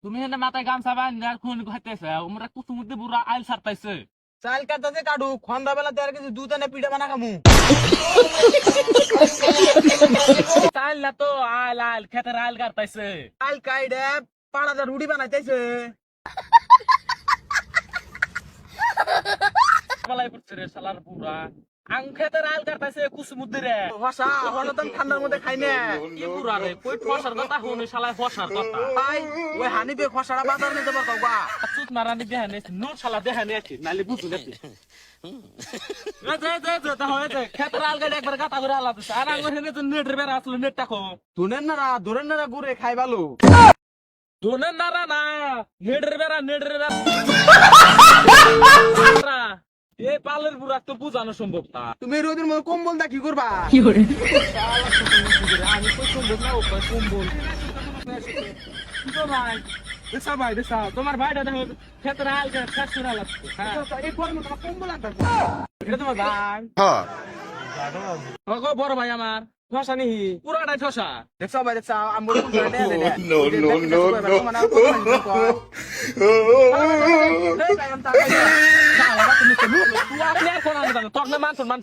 তুমি হেনে মাথায় গামছা বান্ধা খুন খাইতেছে আমরা কুতুর মধ্যে বুড়া আইল সারতাইছে চাল কাটাতে কাটু খন্দা বেলা দেড় কেজি দুধ এনে পিঠা বানা খামু চাইল না তো আইল আইল খেতের আইল কাটতাইছে চাল কাইডে পাড়াতে রুটি বানাইতেছে বলাই পড়ছে রে শালার বুড়া আং খেতের আইল কাটতাইছে কুসুর মধ্যে রে হসা হলতন ঠান্ডার মধ্যে খাই না কি বুড়া রে কই ফসার কথা শুনি শালাই ফসার কথা তাই ওই হানিবে খসাড়া বাজার নিতে পারতাম বা চুত মারানি দেহানে নোট শালা দেহানে আছে নালে বুঝু নাকি খেতের আইল কাটে একবার গাতা করে আলাদা আর আঙ্গুর হেনে তো নেটের বেড়া আসলো নেট টাকো ধরেন নারা গুড়ে খাই ভালো দোনের নারা না নেটের বেড়া এই পালের বুড়া তো বুঝানো সম্ভব না তুমি রোদের মধ্যে কম্বল দা কি করবা আমি তো সম্ভব না ওপর কম্বল ভাই দেশা ভাই দেশা তোমার ভাইটা দেখো ক্ষেত্রে আলকে শেষ করে লাগছে হ্যাঁ এই গরমে তোমার কম্বল আনতে এটা তোমার ভাই ওগো বড় ভাই আমার ঠসা নিহি পুরাটাই ঠসা দেখছো ভাই দেখছো আমি বলি No, no, no, no. তুমি তো তোর না মান